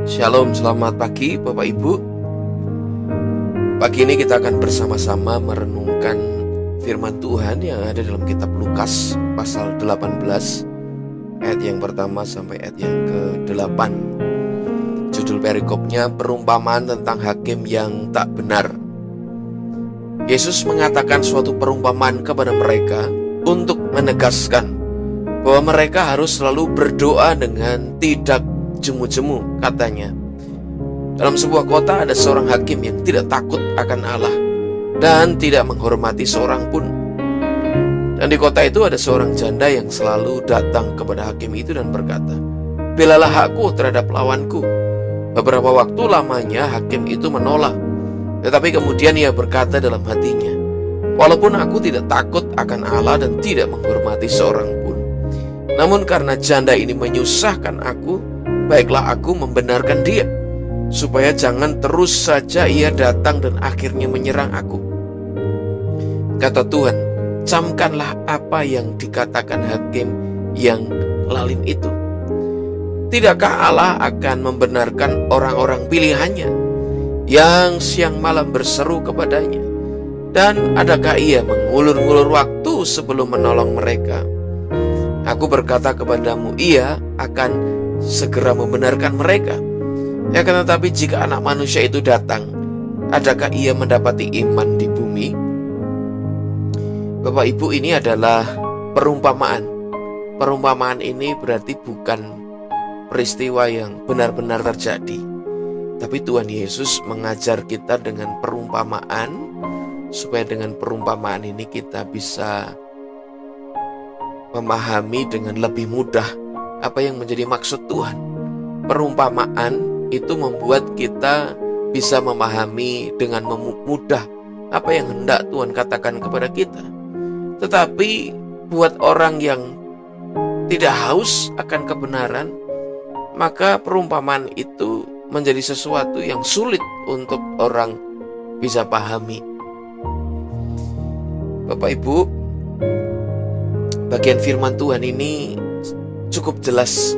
Shalom, selamat pagi Bapak Ibu. Pagi ini kita akan bersama-sama merenungkan firman Tuhan yang ada dalam kitab Lukas pasal 18 ayat yang pertama sampai ayat yang ke-8. Judul perikopnya perumpamaan tentang hakim yang tak benar. Yesus mengatakan suatu perumpamaan kepada mereka untuk menegaskan bahwa mereka harus selalu berdoa dengan tidak jemu-jemu. Katanya, dalam sebuah kota ada seorang hakim yang tidak takut akan Allah dan tidak menghormati seorang pun. Dan di kota itu ada seorang janda yang selalu datang kepada hakim itu dan berkata, "Belalah hakku terhadap lawanku." Beberapa waktu lamanya hakim itu menolak, tetapi kemudian ia berkata dalam hatinya, "Walaupun aku tidak takut akan Allah dan tidak menghormati seorang pun, namun karena janda ini menyusahkan aku, baiklah aku membenarkan dia, supaya jangan terus saja ia datang dan akhirnya menyerang aku." Kata Tuhan, "Camkanlah apa yang dikatakan hakim yang lalim itu. Tidakkah Allah akan membenarkan orang-orang pilihannya yang siang malam berseru kepadanya? Dan adakah ia mengulur-ngulur waktu sebelum menolong mereka? Aku berkata kepadamu, ia akan segera membenarkan mereka. Akan tetapi jika anak manusia itu datang, adakah ia mendapati iman di bumi?" Bapak Ibu, ini adalah perumpamaan. Perumpamaan ini berarti bukan peristiwa yang benar-benar terjadi, tapi Tuhan Yesus mengajar kita dengan perumpamaan, supaya dengan perumpamaan ini kita bisa memahami dengan lebih mudah apa yang menjadi maksud Tuhan. Perumpamaan itu membuat kita bisa memahami dengan mudah apa yang hendak Tuhan katakan kepada kita. Tetapi buat orang yang tidak haus akan kebenaran, maka perumpamaan itu menjadi sesuatu yang sulit untuk orang bisa pahami. Bapak Ibu, bagian firman Tuhan ini cukup jelas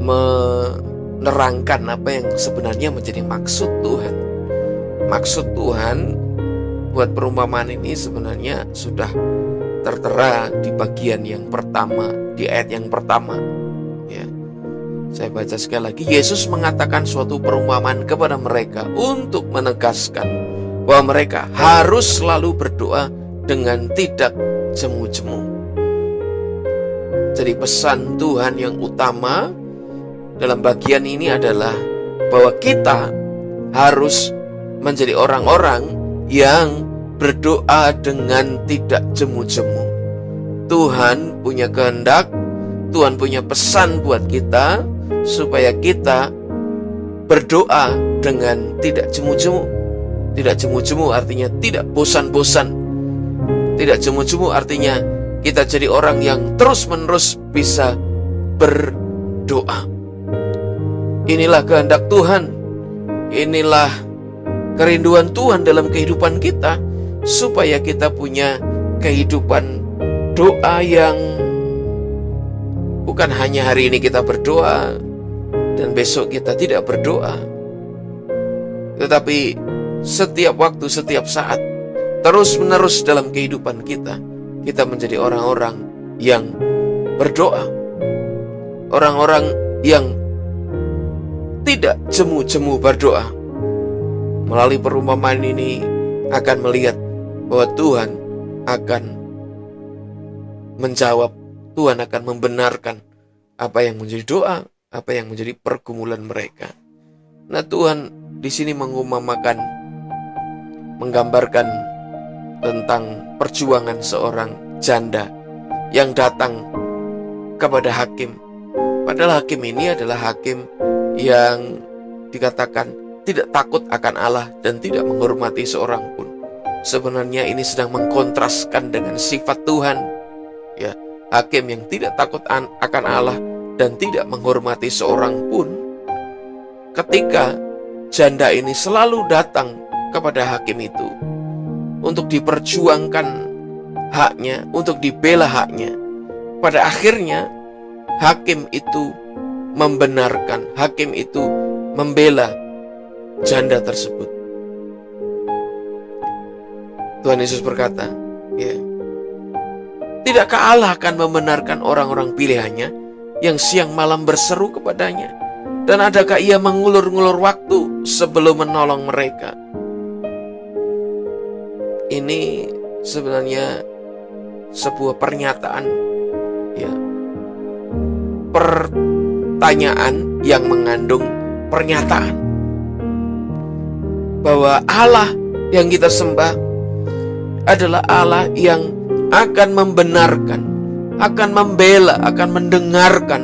menerangkan apa yang sebenarnya menjadi maksud Tuhan. Maksud Tuhan buat perumpamaan ini sebenarnya sudah tertera di bagian yang pertama, di ayat yang pertama. Ya, saya baca sekali lagi. Yesus mengatakan suatu perumpamaan kepada mereka untuk menegaskan bahwa mereka harus selalu berdoa dengan tidak jemu-jemu. Jadi pesan Tuhan yang utama dalam bagian ini adalah bahwa kita harus menjadi orang-orang yang berdoa dengan tidak jemu-jemu. Tuhan punya kehendak, Tuhan punya pesan buat kita supaya kita berdoa dengan tidak jemu-jemu. Tidak jemu-jemu artinya tidak bosan-bosan. Tidak jemu-jemu artinya kita jadi orang yang terus-menerus bisa berdoa. Inilah kehendak Tuhan. Inilah kerinduan Tuhan dalam kehidupan kita, supaya kita punya kehidupan doa yang bukan hanya hari ini kita berdoa dan besok kita tidak berdoa, tetapi setiap waktu, setiap saat, terus-menerus dalam kehidupan kita, kita menjadi orang-orang yang berdoa, orang-orang yang tidak jemu-jemu berdoa. Melalui perumpamaan ini akan melihat bahwa Tuhan akan menjawab, Tuhan akan membenarkan apa yang menjadi doa, apa yang menjadi pergumulan mereka. Nah, Tuhan di sini menggambarkan tentang perjuangan seorang janda yang datang kepada hakim. Padahal hakim ini adalah hakim yang dikatakan tidak takut akan Allah dan tidak menghormati seorang pun. Sebenarnya ini sedang mengkontraskan dengan sifat Tuhan. Ya, hakim yang tidak takut akan Allah dan tidak menghormati seorang pun. Ketika janda ini selalu datang kepada hakim itu untuk diperjuangkan haknya, untuk dibela haknya, pada akhirnya hakim itu membenarkan, hakim itu membela janda tersebut. Tuhan Yesus berkata, ya, tidakkah Allah akan membenarkan orang-orang pilihannya yang siang malam berseru kepadanya? Dan adakah ia mengulur-ngulur waktu sebelum menolong mereka? Ini sebenarnya sebuah pernyataan, ya, pertanyaan yang mengandung pernyataan bahwa Allah yang kita sembah adalah Allah yang akan membenarkan, akan membela, akan mendengarkan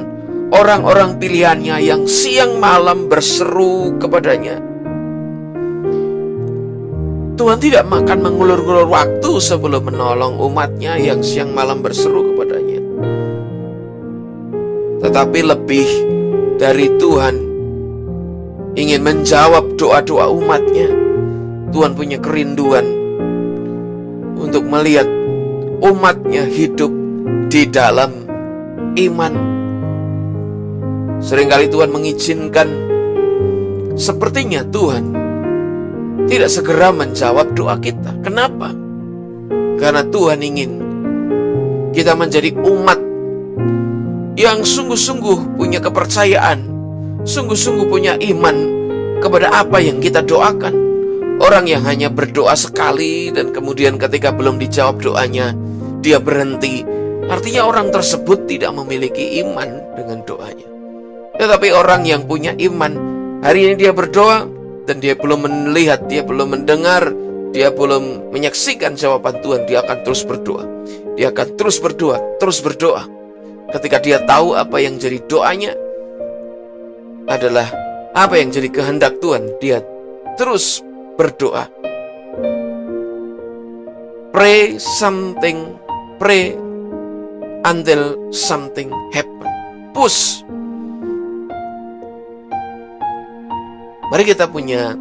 orang-orang pilihannya yang siang malam berseru kepadanya. Tuhan tidak akan mengulur-ngulur waktu sebelum menolong umatnya yang siang malam berseru kepadanya. Tetapi lebih dari Tuhan ingin menjawab doa-doa umatnya, Tuhan punya kerinduan untuk melihat umatnya hidup di dalam iman. Seringkali Tuhan mengizinkan, sepertinya Tuhan tidak segera menjawab doa kita. Kenapa? Karena Tuhan ingin kita menjadi umat yang sungguh-sungguh punya kepercayaan, sungguh-sungguh punya iman kepada apa yang kita doakan. Orang yang hanya berdoa sekali dan kemudian ketika belum dijawab doanya, dia berhenti. Artinya orang tersebut tidak memiliki iman dengan doanya. Tetapi orang yang punya iman, hari ini dia berdoa dan dia belum melihat, dia belum mendengar, dia belum menyaksikan jawaban Tuhan, dia akan terus berdoa. Dia akan terus berdoa, terus berdoa. Ketika dia tahu apa yang jadi doanya adalah apa yang jadi kehendak Tuhan, dia terus berdoa. Pray something, pray until something happen. Push. Mari kita punya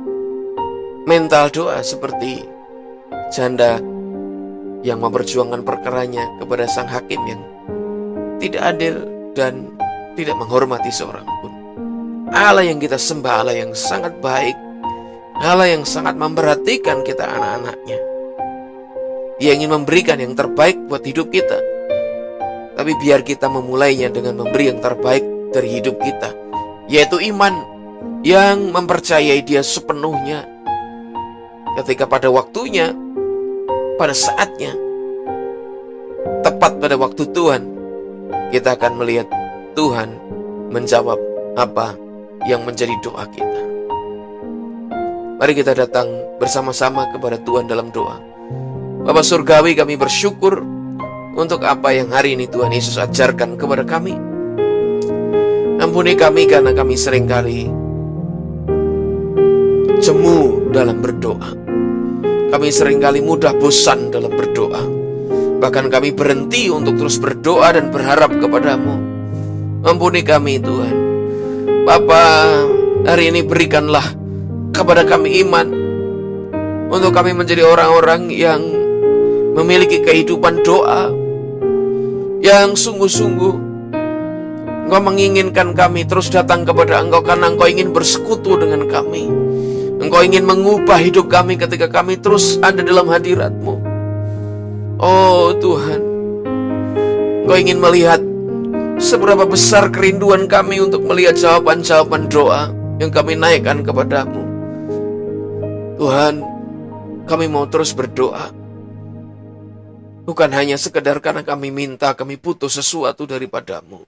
mental doa seperti janda yang memperjuangkan perkaranya kepada sang hakim yang tidak adil dan tidak menghormati seorang pun. Allah yang kita sembah, Allah yang sangat baik, Allah yang sangat memperhatikan kita anak-anaknya. Dia ingin memberikan yang terbaik buat hidup kita. Tapi biar kita memulainya dengan memberi yang terbaik dari hidup kita, yaitu iman yang mempercayai Dia sepenuhnya. Ketika pada waktunya, pada saatnya, tepat pada waktu Tuhan, kita akan melihat Tuhan menjawab apa yang menjadi doa kita. Mari kita datang bersama-sama kepada Tuhan dalam doa. Bapa Surgawi, kami bersyukur untuk apa yang hari ini Tuhan Yesus ajarkan kepada kami. Ampuni kami karena kami seringkali jemu dalam berdoa. Kami seringkali mudah bosan dalam berdoa. Bahkan kami berhenti untuk terus berdoa dan berharap kepadamu. Ampuni kami Tuhan. Bapa, hari ini berikanlah kepada kami iman untuk kami menjadi orang-orang yang memiliki kehidupan doa yang sungguh-sungguh. Engkau menginginkan kami terus datang kepada Engkau karena Engkau ingin bersekutu dengan kami. Engkau ingin mengubah hidup kami ketika kami terus ada dalam hadirat-Mu. Oh Tuhan, Engkau ingin melihat seberapa besar kerinduan kami untuk melihat jawaban-jawaban doa yang kami naikkan kepadamu. Tuhan, kami mau terus berdoa. Bukan hanya sekedar karena kami minta, kami butuh sesuatu daripadamu.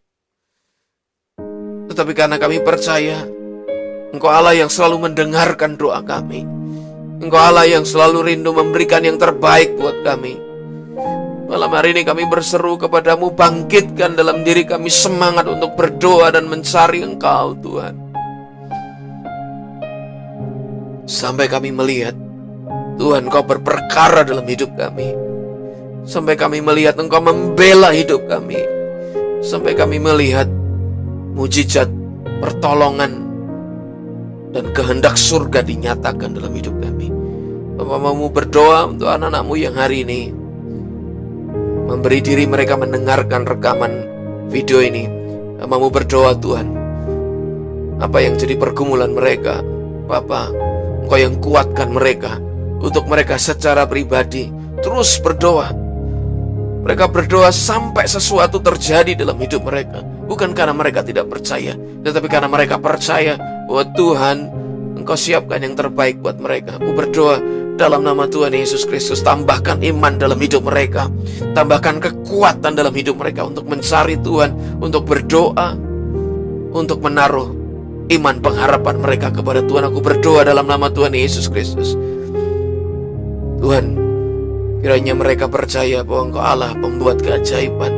Tetapi karena kami percaya Engkau Allah yang selalu mendengarkan doa kami. Engkau Allah yang selalu rindu memberikan yang terbaik buat kami. Malam hari ini kami berseru kepadamu, bangkitkan dalam diri kami semangat untuk berdoa dan mencari Engkau Tuhan. Sampai kami melihat Tuhan Engkau berperkara dalam hidup kami. Sampai kami melihat Engkau membela hidup kami. Sampai kami melihat mujizat, pertolongan, dan kehendak surga dinyatakan dalam hidup kami. Bapa, mau berdoa untuk anak-anak-Mu yang hari ini memberi diri mereka mendengarkan rekaman video ini. Mau berdoa Tuhan, apa yang jadi pergumulan mereka. Bapa, Engkau yang kuatkan mereka, untuk mereka secara pribadi terus berdoa. Mereka berdoa sampai sesuatu terjadi dalam hidup mereka, bukan karena mereka tidak percaya, tetapi karena mereka percaya bahwa Tuhan, Engkau siapkan yang terbaik buat mereka. Aku berdoa dalam nama Tuhan Yesus Kristus, tambahkan iman dalam hidup mereka, tambahkan kekuatan dalam hidup mereka untuk mencari Tuhan, untuk berdoa, untuk menaruh iman pengharapan mereka kepada Tuhan. Aku berdoa dalam nama Tuhan Yesus Kristus. Tuhan, kiranya mereka percaya bahwa Engkau Allah pembuat keajaiban.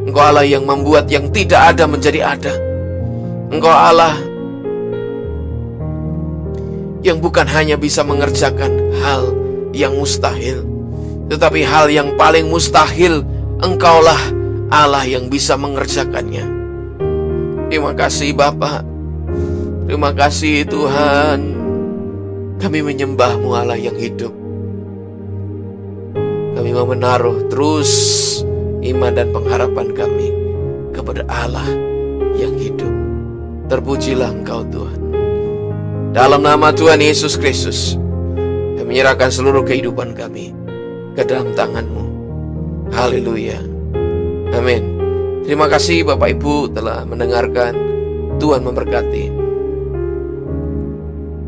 Engkau Allah yang membuat yang tidak ada menjadi ada. Engkau Allah yang bukan hanya bisa mengerjakan hal yang mustahil, tetapi hal yang paling mustahil, Engkaulah Allah yang bisa mengerjakannya. Terima kasih Bapa. Terima kasih Tuhan. Kami menyembah-Mu Allah yang hidup. Kami mau menaruh terus iman dan pengharapan kami kepada Allah yang hidup. Terpujilah Engkau Tuhan. Dalam nama Tuhan Yesus Kristus, kami menyerahkan seluruh kehidupan kami ke dalam tangan-Mu. Haleluya. Amin. Terima kasih Bapak Ibu telah mendengarkan. Tuhan memberkati.